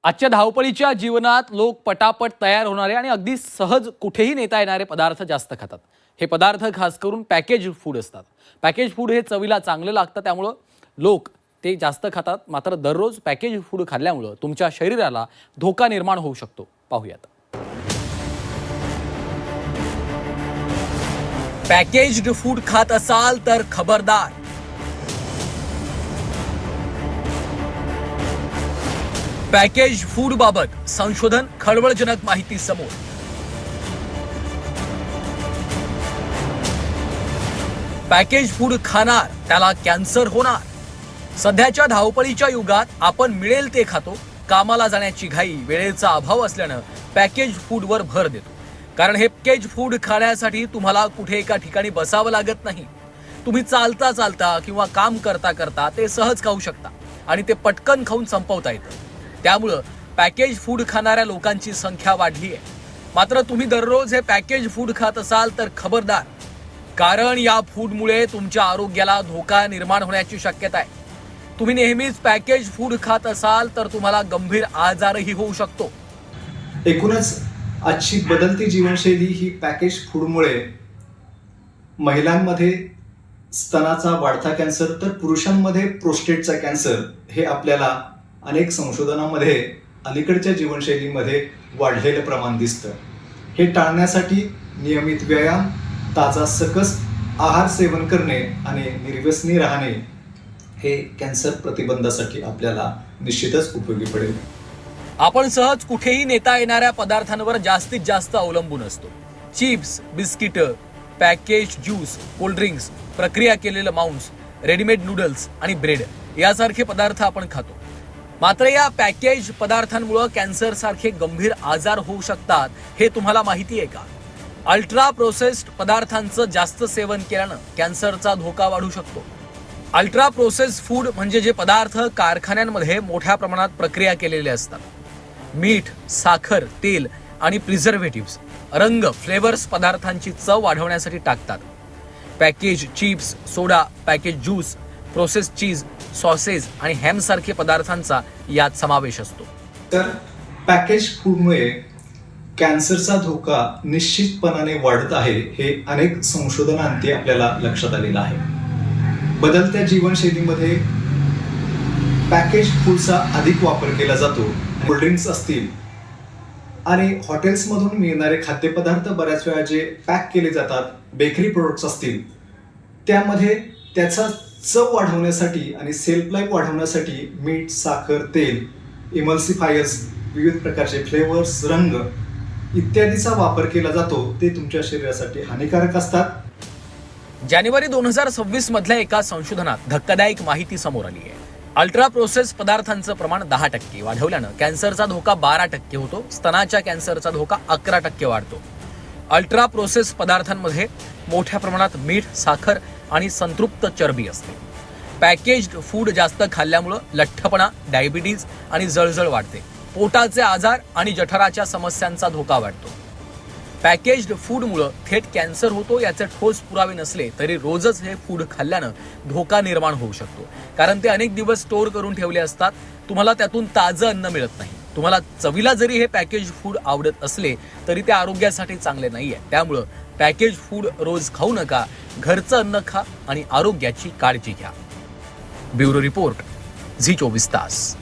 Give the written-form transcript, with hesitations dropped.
आजच्या धावपळीच्या जीवनात लोक पटापट तयार होणारे आणि अगदी सहज कुठेही नेता येणारे पदार्थ जास्त खातात. हे पदार्थ खास करून पॅकेज फूड असतात. पॅकेज फूड हे चवीला चांगलं लागतं, त्यामुळं लोक ते जास्त खातात. मात्र दररोज पॅकेज फूड खाल्ल्यामुळं तुमच्या शरीराला धोका निर्माण होऊ शकतो. पाहूयात. पॅकेज्ड फूड खात असाल तर खबरदार. पॅकेज फूड बाबत संशोधन, खळबळजनक माहिती समोर. पॅकेज फूड खाणार त्याला कॅन्सर होणार. सध्याच्या धावपळीच्या युगात आपण मिळेल ते खातो. कामाला जाण्याची घाई, वेळेचा अभाव असल्यानं पॅकेज फूडवर भर देतो. कारण हे पॅकेज फूड खाण्यासाठी तुम्हाला कुठे एका ठिकाणी बसावं लागत नाही. तुम्ही चालता चालता किंवा काम करता करता ते सहज खाऊ शकता आणि ते पटकन खाऊन संपवता येतं. त्यामुळं पॅकेज फूड खाणाऱ्या लोकांची संख्या वाढली आहे. मात्र तुम्ही दररोज हे पॅकेज फूड खात असाल तर खबरदार. कारण या फूडमुळे तुमच्या आरोग्याला धोका निर्माण होण्याची शक्यता आहे. तुम्ही नेहमीच पॅकेज फूड खात असाल तर तुम्हाला गंभीर आजारही होऊ शकतो. एकूणच आजची बदलती जीवनशैली ही पॅकेज फूडमुळे महिलांमध्ये स्तनाचा वाढता कॅन्सर तर पुरुषांमध्ये प्रोस्टेटचा कॅन्सर हे आपल्याला अनेक संशोधनामध्ये अलीकडच्या जीवनशैलीमध्ये वाढलेलं प्रमाण दिसतं. हे टाळण्यासाठी नियमित व्यायाम, ताजा सकस आहार सेवन करणे आणि निर्व्यसनी राहणे हे कॅन्सर प्रतिबंधासाठी आपल्याला निश्चितच उपयोगी पडेल. आपण सहज कुठेही नेता येणाऱ्या पदार्थांवर जास्तीत जास्त अवलंबून असतो. Chips, biscuit, package juice, cold drinks, प्रक्रिया केलेलं मांस, रेडीमेड नूडल्स आणि ब्रेड यासारखे पदार्थ आपण खातो. मात्र या पॅकेज पदार्थांमुळे कॅन्सर सारखे गंभीर आजार होऊ शकतात हे तुम्हाला माहिती आहे का? अल्ट्रा प्रोसेस्ड पदार्थांचं जास्त सेवन केल्यानं कॅन्सरचा धोका वाढू शकतो. अल्ट्रा प्रोसेस्ड फूड म्हणजे जे पदार्थ कारखान्यांमध्ये मोठ्या प्रमाणात प्रक्रिया केलेले असतात. मीठ, साखर, तेल आणि प्रिझर्वेटिव्स, रंग, फ्लेवर्स पदार्थांची चव वाढवण्यासाठी टाकतात. पॅकेज चिप्स, सोडा, पॅकेज ज्यूस, प्रोसेस्ड चीज, सॉसेस आणि हॅम सारखे पदार्थांचा यात समावेश असतो. तर पॅकेज फूडमुळे कॅन्सरचा धोका निश्चितपणाने वाढत आहे हे अनेक संशोधनांती आपल्याला लक्षात आलेलं आहे. बदलत्या जीवनशैलीमध्ये पॅकेज फूडचा अधिक वापर केला जातो. कोल्ड्रिंक्स असतील आणि हॉटेल्समधून मिळणारे खाद्यपदार्थ बऱ्याच वेळा जे पॅक केले जातात, बेकरी प्रोडक्ट्स असतील, त्यामध्ये त्याचा चव वाढवण्यासाठी आणि सेल्फ लाईफ वाढवण्यासाठी मीठ, साखर, तेल, इमल्सिफायर्स, विविध प्रकारचे फ्लेवर्स, रंग इत्यादीचा वापर केला जातो. ते तुमच्या शरीरासाठी हानिकारक असतात. जानेवारी 2026 मधल्या एका संशोधनात धक्कादायक माहिती समोर आली आहे. अल्ट्रा प्रोसेस पदार्थांचं प्रमाण 10% वाढवल्यानं कॅन्सरचा धोका 12% होतो. स्तनाच्या कॅन्सरचा धोका 11% वाढतो. अल्ट्रा प्रोसेस पदार्थांमध्ये मोठ्या प्रमाणात मीठ, साखर आणि संतृप्त चरबी असते. पॅकेज्ड फूड जास्त खाल्ल्यामुळं लठ्ठपणा, डायबिटीज आणि जळजळ वाढते. पोटाचे आजार आणि जठराच्या समस्यांचा धोका वाढतो. पॅकेज्ड फूडमुळं थेट कॅन्सर होतो याचे ठोस पुरावे नसले तरी रोजच हे फूड खाल्ल्यानं धोका निर्माण होऊ शकतो. कारण ते अनेक दिवस स्टोअर करून ठेवले असतात. तुम्हाला त्यातून ताजं अन्न मिळत नाही. तुम्हाला चवीला जरी हे पॅकेज फूड आवडत असले तरी ते आरोग्यासाठी चांगले नाहीये. त्यामुळं पॅकेज फूड रोज खाऊ नका. घरचं अन्न खा आणि आरोग्याची काळजी घ्या. ब्युरो रिपोर्ट, झी 24 तास.